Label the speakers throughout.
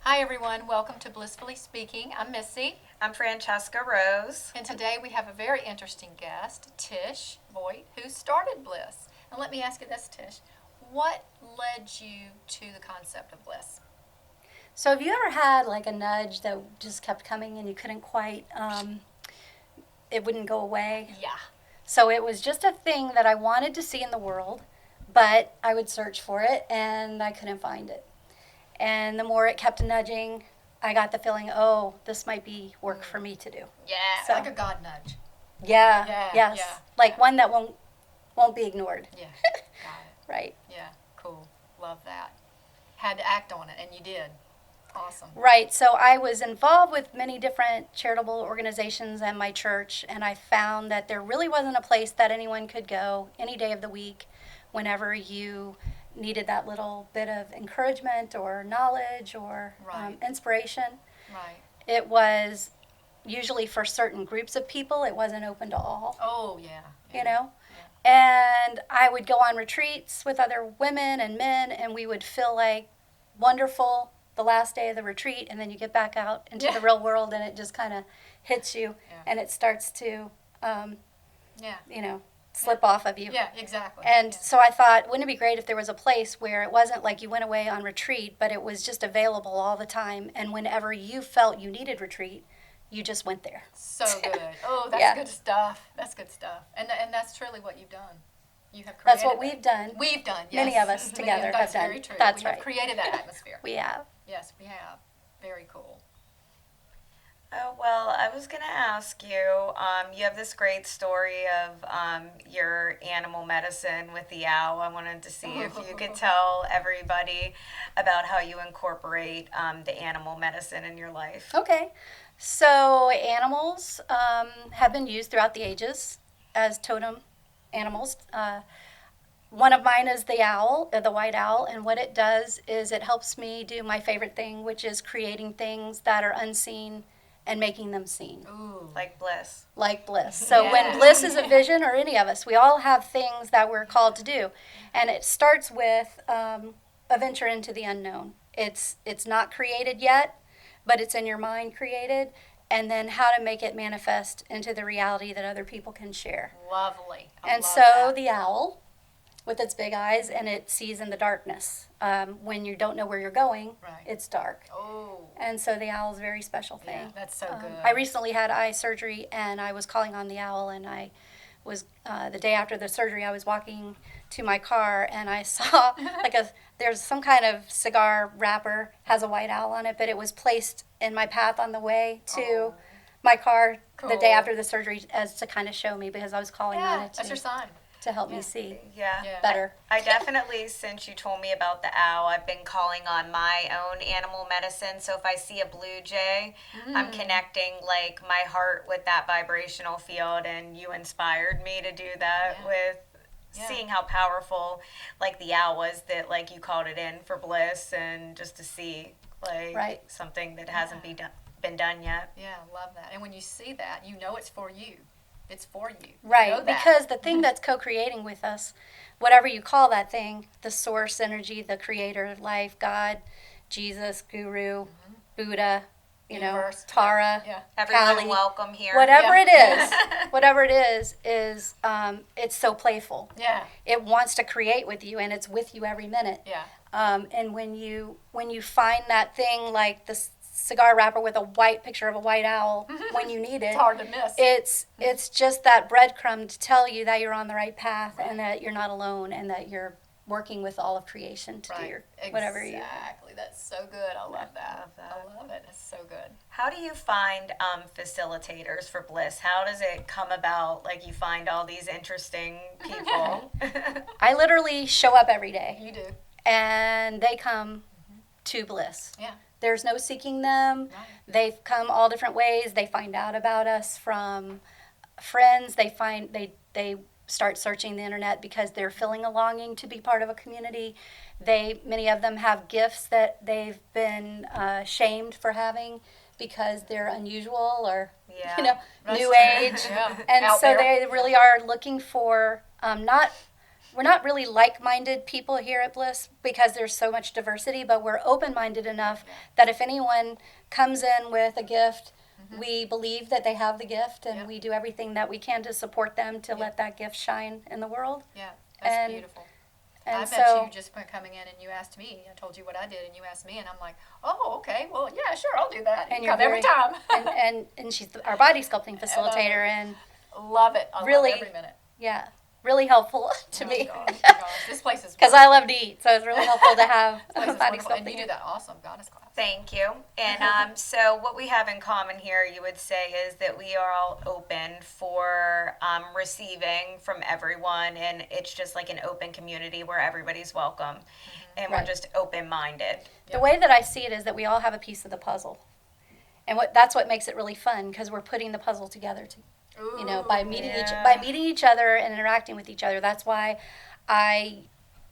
Speaker 1: Hi everyone, welcome to Blissfully Speaking. I'm Missy,
Speaker 2: I'm Francesca Rose.
Speaker 1: and today we have a very interesting guest, Tish Voit, who started Bliss. And let me ask you this, Tish, what led you to the concept of Bliss?
Speaker 3: So have you ever had like a nudge that just kept coming and you couldn't quite, it wouldn't go away?
Speaker 1: Yeah.
Speaker 3: So it was just a thing that I wanted to see in the world, but I would search for it and I couldn't find it. And the more it kept nudging, I got the feeling, oh, this might be work for me to do.
Speaker 1: Yeah,
Speaker 3: So-
Speaker 1: like a God nudge.
Speaker 3: Yeah,
Speaker 1: Yeah,
Speaker 3: yes.
Speaker 1: yeah,
Speaker 3: Like
Speaker 1: yeah.
Speaker 3: one that won't be ignored.
Speaker 1: Yeah, got it.
Speaker 3: Right.
Speaker 1: Yeah, cool. Love that. Had to act on it, and you did. Awesome.
Speaker 3: Right. So I was involved with many different charitable organizations and my church, and I found that there really wasn't a place that anyone could go any day of the week whenever you needed that little bit of encouragement or knowledge or
Speaker 1: Right.
Speaker 3: inspiration.
Speaker 1: Right.
Speaker 3: It was usually for certain groups of people. It wasn't open to all,
Speaker 1: Oh, yeah.
Speaker 3: you know. And I would go on retreats with other women and men, and we would feel like wonderful the last day of the retreat, and then you get back out into
Speaker 1: Yeah.
Speaker 3: the real world, and it just kind of hits you,
Speaker 1: Yeah.
Speaker 3: and it starts to,
Speaker 1: Yeah.
Speaker 3: slip off of you.
Speaker 1: Yeah, exactly.
Speaker 3: And
Speaker 1: Yeah.
Speaker 3: so I thought, wouldn't it be great if there was a place where it wasn't like you went away on retreat, but it was just available all the time, and whenever you felt you needed retreat, you just went there.
Speaker 1: So good. Oh, that's
Speaker 3: Yeah.
Speaker 1: good stuff. That's good stuff. And that's truly what you've done. You have created
Speaker 3: That's what
Speaker 1: that.
Speaker 3: we've done.
Speaker 1: We've done, yes.
Speaker 3: Many of us
Speaker 1: Many
Speaker 3: together
Speaker 1: that's
Speaker 3: have done.
Speaker 1: very true.
Speaker 3: That's
Speaker 1: we have
Speaker 3: right.
Speaker 1: created that atmosphere.
Speaker 3: We have.
Speaker 1: Yes, we have. Very cool.
Speaker 2: Oh, well, I was going to ask you, you have this great story of your animal medicine with the owl. I wanted to see if you could tell everybody about how you incorporate the animal medicine in your life.
Speaker 3: Okay. So animals have been used throughout the ages as totem animals. One of mine is the owl, the white owl, and what it does is it helps me do my favorite thing, which is creating things that are unseen and making them seen,
Speaker 1: Ooh.
Speaker 2: Like Bliss.
Speaker 3: like bliss. So
Speaker 1: Yeah.
Speaker 3: when bliss is a vision, or any of us, we all have things that we're called to do, and it starts with a venture into the unknown. It's not created yet, but it's in your mind created, and then how to make it manifest into the reality that other people can share.
Speaker 1: Lovely. I
Speaker 3: And
Speaker 1: love
Speaker 3: so
Speaker 1: that.
Speaker 3: the owl, with its big eyes, and it sees in the darkness. When you don't know where you're going,
Speaker 1: Right.
Speaker 3: it's dark.
Speaker 1: Oh,
Speaker 3: And so the owl's a very special
Speaker 1: yeah,
Speaker 3: thing.
Speaker 1: that's so good.
Speaker 3: I recently had eye surgery, and I was calling on the owl, and I was the day after the surgery, I was walking to my car, and I saw there's some kind of cigar wrapper, has a white owl on it, but it was placed in my path on the way to
Speaker 1: Oh.
Speaker 3: my car the day
Speaker 1: Cool.
Speaker 3: after the surgery, as to kind of show me, because I was calling on
Speaker 1: Yeah,
Speaker 3: it
Speaker 1: that's your sign.
Speaker 3: to help
Speaker 1: Yeah.
Speaker 3: me see
Speaker 2: Yeah.
Speaker 1: Yeah.
Speaker 3: better.
Speaker 2: I definitely, since you told me about the owl, I've been calling on my own animal medicine. So if I see a blue jay, I'm connecting like my heart with that vibrational field, and you inspired me to do that
Speaker 1: Yeah.
Speaker 2: with
Speaker 1: Yeah.
Speaker 2: seeing how powerful like the owl was, that like you called it in for bliss, and just to see like
Speaker 3: Right.
Speaker 2: something that hasn't been done yet.
Speaker 1: Yeah, I love that. And when you see that, you know it's for you. It's for you. You know
Speaker 3: Right,
Speaker 1: that.
Speaker 3: because the thing that's co-creating with us, whatever you call that thing, the source energy, the creator of life, God, Jesus, Guru, Buddha,
Speaker 1: Universe.
Speaker 3: Tara,
Speaker 1: Yeah.
Speaker 2: Everyone
Speaker 3: Kali,
Speaker 2: welcome here.
Speaker 3: whatever
Speaker 1: Yeah.
Speaker 3: whatever it is it's so playful.
Speaker 1: Yeah.
Speaker 3: It wants to create with you, and it's with you every minute.
Speaker 1: Yeah.
Speaker 3: And when you find that thing like the cigar wrapper with a white picture of a white owl when you need it,
Speaker 1: It's hard to miss.
Speaker 3: it's just that breadcrumb to tell you that you're on the right path, and that you're not alone, and that you're working with all of creation to do
Speaker 1: Right.
Speaker 3: your whatever you.
Speaker 1: Exactly. That's so good. I love that.
Speaker 2: Love that.
Speaker 1: I love it. It's so good.
Speaker 2: How do you find facilitators for Bliss? How does it come about? Like you find all these interesting people.
Speaker 3: I literally show up every day,
Speaker 1: You do.
Speaker 3: and they come to Bliss.
Speaker 1: Yeah.
Speaker 3: There's no seeking them.
Speaker 1: Right.
Speaker 3: They've come all different ways. They find out about us from friends. They start searching the internet because they're feeling a longing to be part of a community. Many of them have gifts that they've been shamed for having because they're unusual or
Speaker 2: Yeah.
Speaker 1: That's
Speaker 3: new
Speaker 1: true.
Speaker 3: age.
Speaker 1: Yeah.
Speaker 3: And
Speaker 1: Out
Speaker 3: so
Speaker 1: there.
Speaker 3: they really are looking for not we're not really like-minded people here at Bliss because there's so much diversity, but we're open-minded enough that if anyone comes in with a gift, we believe that they have the gift, and we do everything that we can to support them to let that gift shine in the world.
Speaker 1: Yeah, that's beautiful.
Speaker 3: And
Speaker 1: I
Speaker 3: so,
Speaker 1: met you just by coming in and you asked me. I told you what I did and you asked me, and I'm like, oh, okay, well, yeah, sure, I'll do that.
Speaker 3: And
Speaker 1: You come every time.
Speaker 3: and she's our body sculpting facilitator, and
Speaker 1: love it. I
Speaker 3: really,
Speaker 1: love every minute.
Speaker 3: yeah, really helpful to me.
Speaker 1: Gosh, this place is
Speaker 3: Because I love to eat, so it's really helpful to have
Speaker 1: this place is
Speaker 3: body
Speaker 1: wonderful. And you
Speaker 3: sculpting.
Speaker 1: do that awesome goddess class.
Speaker 2: Thank you. And so what we have in common here, you would say, is that we are all open for receiving from everyone, and it's just like an open community where everybody's welcome, and we're just open-minded.
Speaker 3: The way that I see it is that we all have a piece of the puzzle, and that's what makes it really fun, because we're putting the puzzle together by meeting each other and interacting with each other. That's why I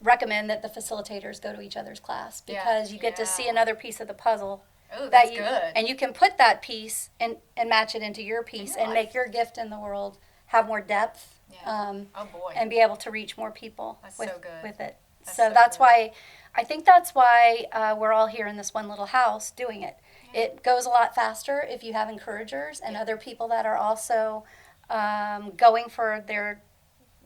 Speaker 3: recommend that the facilitators go to each other's class, because you get to see another piece of the puzzle.
Speaker 1: Oh, that's good.
Speaker 3: And you can put that piece and match it into your piece and make your gift in the world have more depth.
Speaker 1: Oh boy.
Speaker 3: And be able to reach more people with it.
Speaker 1: That's
Speaker 3: I think that's why we're all here in this one little house doing it. It goes a lot faster if you have encouragers and other people that are also going for their,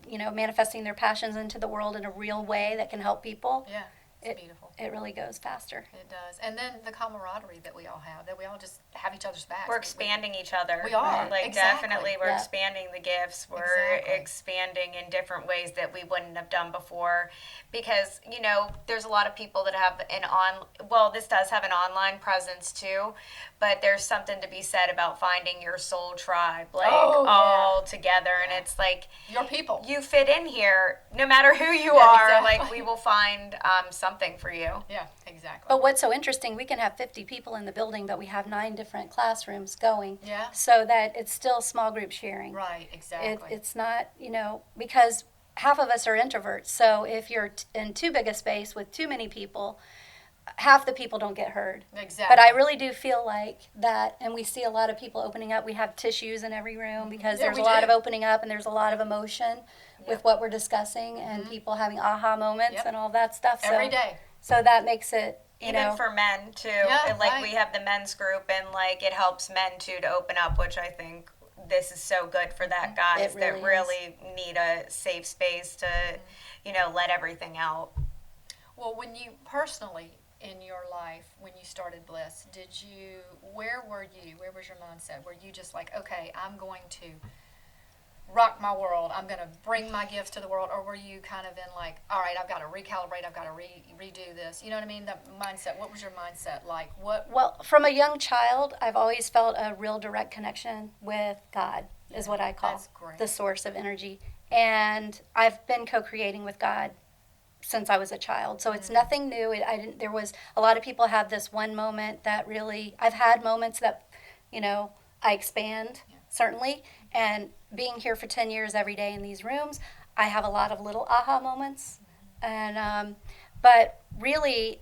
Speaker 3: manifesting their passions into the world in a real way that can help people.
Speaker 1: Yeah, it's beautiful.
Speaker 3: It really goes faster.
Speaker 1: It does. And then the camaraderie that we all have, that we all just have each other's backs.
Speaker 2: We're expanding each other.
Speaker 1: We are.
Speaker 2: Like,
Speaker 1: Exactly.
Speaker 2: definitely, we're expanding the gifts. We're expanding in different ways that we wouldn't have done before. Because, there's a lot of people that have this does have an online presence too, but there's something to be said about finding your soul tribe, all together. And it's like,
Speaker 1: your people.
Speaker 2: You fit in here, no matter who you are.
Speaker 1: Exactly.
Speaker 2: Like, we will find something for you.
Speaker 1: Yeah, exactly.
Speaker 3: But what's so interesting, we can have 50 people in the building, but we have 9 different classrooms going.
Speaker 1: Yeah.
Speaker 3: So that it's still small group sharing.
Speaker 1: Right, exactly.
Speaker 3: It's not, because half of us are introverts. So if you're in too big a space with too many people, half the people don't get heard.
Speaker 1: Exactly.
Speaker 3: But I really do feel like that, and we see a lot of people opening up. We have tissues in every room because there's a lot of opening up, and there's a lot of emotion with what we're discussing, and people having aha moments and all that stuff.
Speaker 1: Every day.
Speaker 3: So that makes it,
Speaker 2: Even for men too.
Speaker 1: Yeah,
Speaker 2: and we have the men's group, and it helps men too to open up, which I think this is so good for that guys that really need a safe space to, let everything out.
Speaker 1: Well, when you personally in your life, when you started Bliss, where were you? Where was your mindset? Were you just like, okay, I'm going to rock my world, I'm going to bring my gifts to the world? Or were you kind of in like, all right, I've got to recalibrate, I've got to redo this? You know what I mean? That mindset. What was your mindset like?
Speaker 3: Well, from a young child, I've always felt a real direct connection with God, is what I call the source of energy. And I've been co-creating with God since I was a child. So it's nothing new. There was a lot of people have this one moment that really, I've had moments that, I expand, certainly. And being here for 10 years every day in these rooms, I have a lot of little aha moments. And, but really,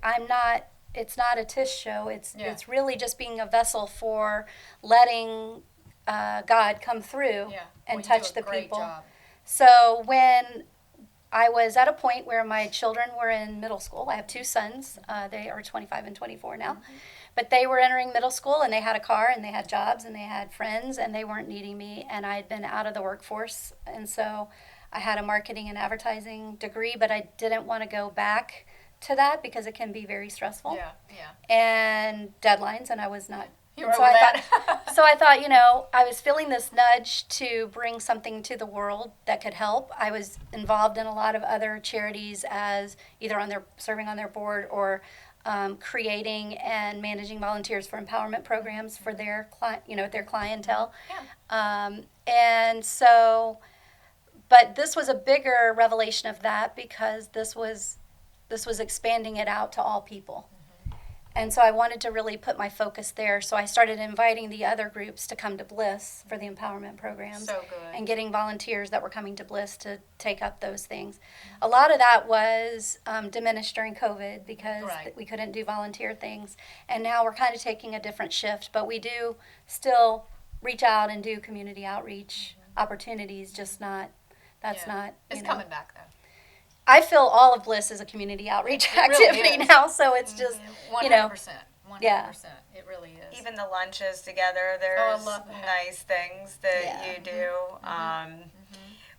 Speaker 3: it's not a Tish show. It's really just being a vessel for letting God come through and touch the people.
Speaker 1: Job.
Speaker 3: So when I was at a point where my children were in middle school. I have 2 sons. They are 25 and 24 now. But they were entering middle school, and they had a car, and they had jobs, and they had friends, and they weren't needing me. And I had been out of the workforce. And so I had a marketing and advertising degree, but I didn't want to go back to that because it can be very stressful. And deadlines, and I was not. So I thought, I was feeling this nudge to bring something to the world that could help. I was involved in a lot of other charities as either serving on their board or creating and managing volunteers for empowerment programs for their clientele. And so, but this was a bigger revelation of that because this was expanding it out to all people. And so I wanted to really put my focus there. So I started inviting the other groups to come to Bliss for the empowerment programs.
Speaker 1: So good.
Speaker 3: And getting volunteers that were coming to Bliss to take up those things. A lot of that was diminished during COVID because we couldn't do volunteer things. And now we're kind of taking a different shift. But we do still reach out and do community outreach opportunities, just not, not.
Speaker 1: It's coming back though.
Speaker 3: I feel all of Bliss is a community outreach
Speaker 1: It really
Speaker 3: activity
Speaker 1: is.
Speaker 3: now, so it's just,
Speaker 1: 100%. 100%.
Speaker 3: Yeah.
Speaker 1: It really is.
Speaker 2: Even the lunches together,
Speaker 1: I
Speaker 2: there's
Speaker 1: love that.
Speaker 2: nice things that
Speaker 3: Yeah.
Speaker 2: you do.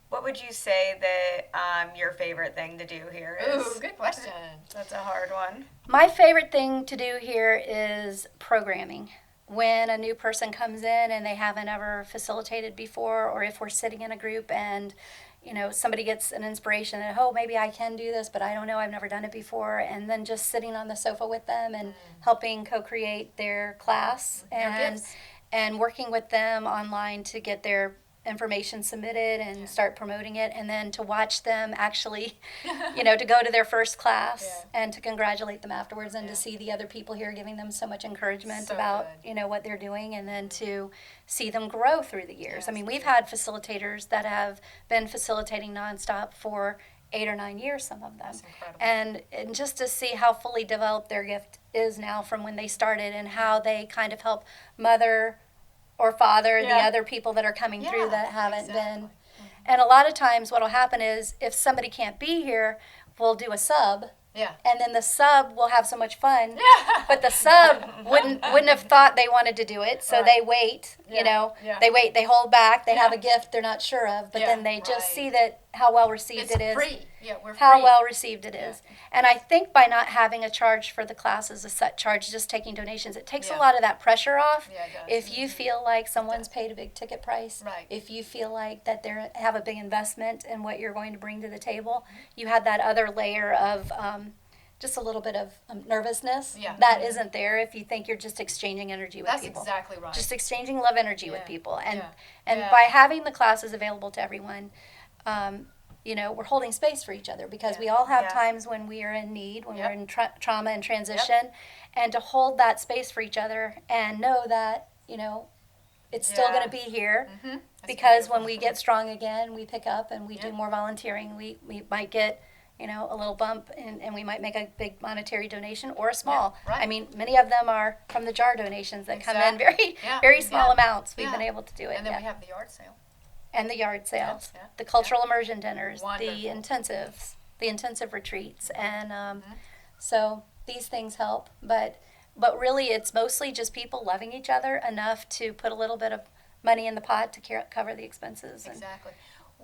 Speaker 2: What would you say that your favorite thing to do here is?
Speaker 1: Ooh, good question.
Speaker 2: That's a hard one.
Speaker 3: my favorite thing to do here is programming. When a new person comes in and they haven't ever facilitated before, or if we're sitting in a group and somebody gets an inspiration that, oh, maybe I can do this, but I don't know, I've never done it before, and then just sitting on the sofa with them and helping co-create their class
Speaker 1: Their
Speaker 3: and
Speaker 1: gifts.
Speaker 3: and working with them online to get their information submitted and start promoting it, and then to watch them actually to go to their first class
Speaker 1: Yeah.
Speaker 3: and to congratulate them afterwards, and
Speaker 1: Yeah.
Speaker 3: to see the other people here giving them so much encouragement
Speaker 1: So
Speaker 3: about
Speaker 1: good.
Speaker 3: what they're doing, and then to see them grow through the years.
Speaker 1: Yes.
Speaker 3: I mean, we've had facilitators that have been facilitating nonstop for 8 or 9 years, some of them.
Speaker 1: That's incredible.
Speaker 3: And just to see how fully developed their gift is now from when they started, and how they kind of help mother or father the
Speaker 1: Yeah.
Speaker 3: other people that are coming
Speaker 1: Yeah,
Speaker 3: through that haven't
Speaker 1: exactly.
Speaker 3: been. And a lot of times what will happen is, if somebody can't be here, we'll do a sub,
Speaker 1: Yeah.
Speaker 3: and then the sub will have so much fun,
Speaker 1: Yeah.
Speaker 3: but the sub wouldn't have thought they wanted to do it, so
Speaker 1: Right.
Speaker 3: they wait.
Speaker 1: Yeah.
Speaker 3: They wait, they hold back, they have
Speaker 1: Yeah.
Speaker 3: a gift they're not sure of, but
Speaker 1: Yeah,
Speaker 3: then they just
Speaker 1: right.
Speaker 3: see that how well received
Speaker 1: It's
Speaker 3: it is,
Speaker 1: free. Yeah, we're
Speaker 3: how
Speaker 1: free.
Speaker 3: well received it is. And I think by not having a charge for the classes, a set charge, just taking donations, it takes a
Speaker 1: Yeah.
Speaker 3: lot of that pressure off.
Speaker 1: Yeah, it does.
Speaker 3: If you feel like someone's paid a big ticket price,
Speaker 1: Right.
Speaker 3: if you feel like that they have a big investment in what you're going to bring to the table, you have that other layer of just a little bit of nervousness
Speaker 1: Yeah.
Speaker 3: that isn't there if you think you're just exchanging energy with
Speaker 1: That's
Speaker 3: people.
Speaker 1: exactly right.
Speaker 3: Just exchanging love energy with
Speaker 1: Yeah.
Speaker 3: people. And
Speaker 1: Yeah.
Speaker 3: and
Speaker 1: Yeah.
Speaker 3: by having the classes available to everyone, we're holding space for each other, because
Speaker 1: Yeah.
Speaker 3: we all have
Speaker 2: Yeah.
Speaker 3: times when we are in need, when
Speaker 1: Yep.
Speaker 3: we're in trauma and transition, and to hold that space for each other and know that, it's still
Speaker 2: Yeah.
Speaker 3: going to be here.
Speaker 1: Mhm. That's
Speaker 3: Because when
Speaker 1: beautiful.
Speaker 3: we get strong again, we pick up and we do
Speaker 1: Yep.
Speaker 3: more volunteering. We might get, a little bump, and we might make a big monetary donation or a small.
Speaker 1: Yeah, right.
Speaker 3: I mean, many of them are from the jar donations that come in
Speaker 1: Exactly.
Speaker 3: very
Speaker 1: Yeah.
Speaker 3: small
Speaker 1: Yeah.
Speaker 3: amounts. We've
Speaker 1: Yeah.
Speaker 3: been able to do it.
Speaker 1: And then
Speaker 3: yeah.
Speaker 1: we have the yard sale.
Speaker 3: And the yard sales,
Speaker 1: Yeah.
Speaker 3: the cultural immersion dinners,
Speaker 1: Wonderful.
Speaker 3: the intensives, the intensive retreats, and so these things help. But really, it's mostly just people loving each other enough to put a little bit of money in the pot to cover the expenses. And
Speaker 1: Exactly.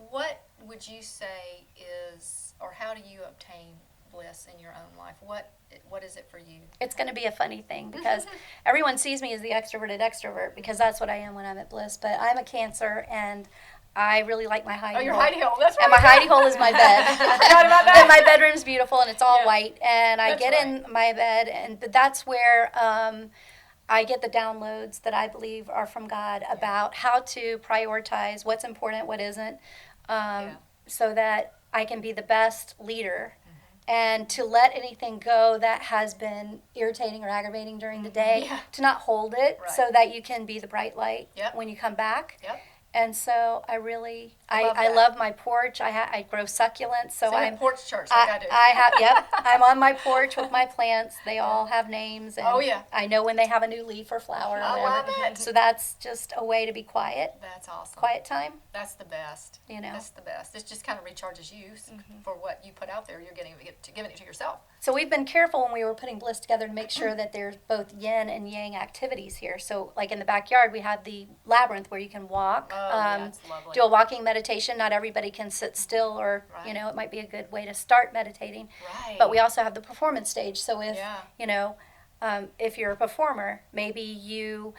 Speaker 1: What would you say is, or how do you obtain bliss in your own life? What is it for you?
Speaker 3: it's going to be a funny thing, because everyone sees me as the extroverted extrovert, because that's what I am when I'm at Bliss. But I'm a Cancer, and I really like my hidey
Speaker 1: Oh, your
Speaker 3: hole.
Speaker 1: hidey hole. That's right.
Speaker 3: And my hidey hole is my bed.
Speaker 1: I forgot about that.
Speaker 3: And my bedroom's beautiful, and it's all
Speaker 1: Yeah.
Speaker 3: white. And I
Speaker 1: That's
Speaker 3: get
Speaker 1: right.
Speaker 3: in my bed, but that's where I get the downloads that I believe are from God about how to prioritize what's important, what isn't, so that I can be the best leader. And to let anything go that has been irritating or aggravating during the day,
Speaker 1: Yeah.
Speaker 3: to not hold it,
Speaker 1: Right.
Speaker 3: so that you can be the bright light
Speaker 1: Yep.
Speaker 3: when you come back.
Speaker 1: Yep.
Speaker 3: And so I really,
Speaker 1: Love
Speaker 3: I
Speaker 1: that.
Speaker 3: love my porch. I grow succulents, so
Speaker 1: So
Speaker 3: I'm
Speaker 1: porch church like I do.
Speaker 3: I have, yep. I'm on my porch with my plants. They all have names, and
Speaker 1: Oh, yeah.
Speaker 3: I know when they have a new leaf or flower.
Speaker 1: I
Speaker 3: and-
Speaker 1: love it.
Speaker 3: So that's just a way to be quiet.
Speaker 1: That's awesome.
Speaker 3: Quiet time,
Speaker 1: That's the best.
Speaker 3: That's
Speaker 1: the best. It just kind of recharges you for what you put out there. You're giving it to yourself.
Speaker 3: So we've been careful when we were putting Bliss together to make sure that there's both yin and yang activities here. So like in the backyard, we have the labyrinth where you can walk,
Speaker 1: Oh, yeah, it's lovely.
Speaker 3: do a walking meditation. Not everybody can sit still, or,
Speaker 1: Right.
Speaker 3: it might be a good way to start meditating.
Speaker 1: Right.
Speaker 3: But we also have the performance stage. So if,
Speaker 1: Yeah.
Speaker 3: if you're a performer, maybe you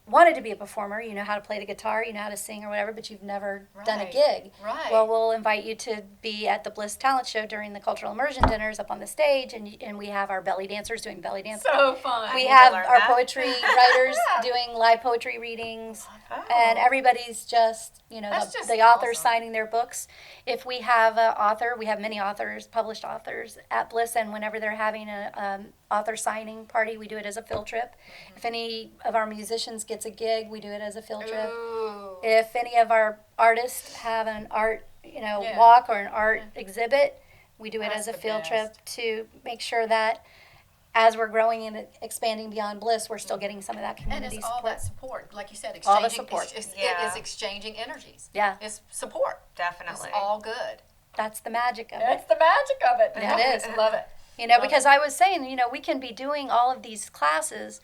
Speaker 3: wanted to be a performer, you know how to play the guitar, you know how to sing or whatever, but you've never done a
Speaker 1: Right.
Speaker 3: gig.
Speaker 1: Right.
Speaker 3: Well, we'll invite you to be at the Bliss Talent Show during the cultural immersion dinners up on the stage, and we have our belly dancers doing belly dance.
Speaker 1: So fun.
Speaker 3: We
Speaker 2: need to
Speaker 3: have
Speaker 2: learn
Speaker 3: our
Speaker 2: that.
Speaker 3: poetry writers doing live poetry readings, and everybody's just,
Speaker 1: That's just
Speaker 3: the authors
Speaker 1: awesome.
Speaker 3: signing their books. If we have an author, we have many authors, published authors at Bliss, and whenever they're having a author signing party, we do it as a field trip. If any of our musicians gets a gig, we do it as a field trip.
Speaker 1: Ooh.
Speaker 3: If any of our artists have an art,
Speaker 1: Yeah.
Speaker 3: walk or an art exhibit, we do it
Speaker 1: That's
Speaker 3: as a
Speaker 1: the
Speaker 3: field
Speaker 1: best.
Speaker 3: trip to make sure that as we're growing and expanding beyond Bliss, we're still getting some of that
Speaker 1: And
Speaker 3: community
Speaker 1: it's all
Speaker 3: support.
Speaker 1: that support, like you said,
Speaker 3: All the
Speaker 1: exchanging.
Speaker 3: support.
Speaker 1: It
Speaker 2: Yeah.
Speaker 1: is exchanging energies.
Speaker 3: Yeah.
Speaker 1: It's support.
Speaker 2: Definitely.
Speaker 1: It's all good.
Speaker 3: that's the magic of it.
Speaker 1: That's the magic of it.
Speaker 3: Yeah, it is.
Speaker 1: Love it.
Speaker 3: You know,
Speaker 1: Love
Speaker 3: because
Speaker 1: it.
Speaker 3: I was saying, you know, we can be doing all of these classes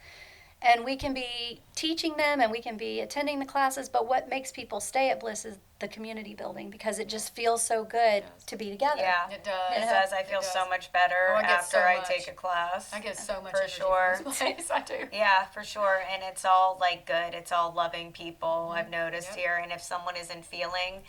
Speaker 3: and we can be teaching them and we can be attending the classes, but what makes people stay at Bliss is the community building because it just feels so good to be together.
Speaker 2: Yeah,
Speaker 1: It does.
Speaker 2: it does. I
Speaker 1: It
Speaker 2: feel
Speaker 1: does.
Speaker 2: so much better
Speaker 1: Oh, I get
Speaker 2: after
Speaker 1: so
Speaker 2: I
Speaker 1: much.
Speaker 2: take a class.
Speaker 1: I get so much
Speaker 2: For
Speaker 1: energy
Speaker 2: sure.
Speaker 1: from this place. I do.
Speaker 2: Yeah, for sure. And it's all like good. It's all loving people I've noticed
Speaker 1: Yep.
Speaker 2: here. And if someone isn't feeling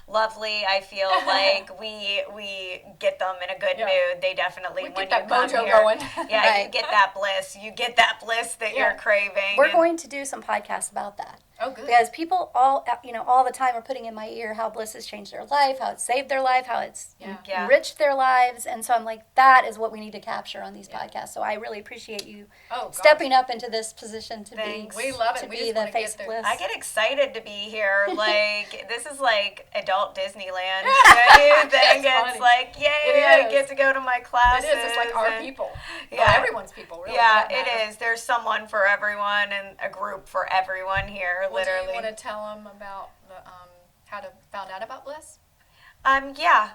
Speaker 2: lovely, I feel like we get them in a good
Speaker 1: Yeah.
Speaker 2: mood. They definitely
Speaker 1: We
Speaker 2: when
Speaker 1: get that
Speaker 2: you come
Speaker 1: mojo
Speaker 2: here,
Speaker 1: going.
Speaker 2: yeah, you
Speaker 3: Right.
Speaker 2: get that bliss. You get that bliss that
Speaker 1: Yeah.
Speaker 2: you're craving.
Speaker 3: We're
Speaker 2: and-
Speaker 3: going to do some podcasts about that.
Speaker 1: Oh, good.
Speaker 3: Because people all the time are putting in my ear how Bliss has changed their life, how it's saved their life, how it's
Speaker 1: Yeah.
Speaker 2: Yeah.
Speaker 3: enriched their lives. And so I'm like, that is what we need to capture on these
Speaker 1: Yeah.
Speaker 3: podcasts. So I really appreciate you
Speaker 1: Oh, gosh.
Speaker 3: stepping up into this position to
Speaker 2: Thanks.
Speaker 1: We love it.
Speaker 3: to
Speaker 1: We
Speaker 3: be
Speaker 1: just
Speaker 3: the
Speaker 1: wanna
Speaker 3: face
Speaker 1: get
Speaker 3: of
Speaker 1: there.
Speaker 3: Bliss.
Speaker 2: I get excited to be here. Like this is like adult Disneyland. Don't you think?
Speaker 1: That's
Speaker 2: It's
Speaker 1: funny.
Speaker 2: like, yay,
Speaker 1: It
Speaker 2: I
Speaker 1: is.
Speaker 2: get to go to my classes.
Speaker 1: It is. It's like our
Speaker 2: and-
Speaker 1: people.
Speaker 2: Yeah.
Speaker 1: Well, everyone's people, really.
Speaker 2: Yeah,
Speaker 1: for that
Speaker 2: it
Speaker 1: matter.
Speaker 2: is. There's someone for everyone and a group for everyone here,
Speaker 1: Well, do
Speaker 2: literally.
Speaker 1: you want to tell them about the, how to find out about Bliss?
Speaker 2: Yeah.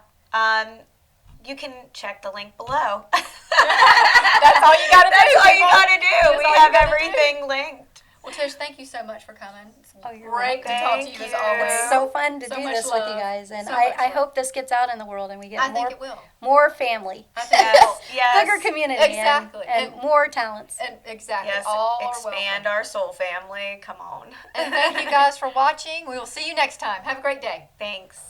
Speaker 2: You can check the link below.
Speaker 1: That's all you got to do.
Speaker 2: That's all you
Speaker 1: people.
Speaker 2: gotta do.
Speaker 1: That's
Speaker 2: We
Speaker 1: all you
Speaker 2: have
Speaker 1: gotta do.
Speaker 2: everything linked.
Speaker 1: Well, Tish, thank you so much for coming. It's
Speaker 3: Oh, you're
Speaker 1: great to
Speaker 2: welcome.
Speaker 1: talk to
Speaker 2: Thank
Speaker 1: you as
Speaker 2: you.
Speaker 1: always.
Speaker 3: It's so fun to
Speaker 1: So
Speaker 3: do
Speaker 1: much
Speaker 3: this with
Speaker 1: love.
Speaker 3: you guys. And
Speaker 1: So much
Speaker 3: I
Speaker 1: love.
Speaker 3: hope this gets out in the world and we get
Speaker 1: I think
Speaker 3: more,
Speaker 1: it will.
Speaker 3: more family.
Speaker 1: I think it
Speaker 2: Yes,
Speaker 1: will.
Speaker 2: yes.
Speaker 3: Bigger community
Speaker 1: Exactly.
Speaker 3: and
Speaker 1: And-
Speaker 3: more talents.
Speaker 1: And exactly.
Speaker 2: Yes,
Speaker 1: All are
Speaker 2: expand
Speaker 1: welcome.
Speaker 2: our soul family. Come on.
Speaker 1: And thank you guys for watching. We will see you next time. Have a great day.
Speaker 2: Thanks.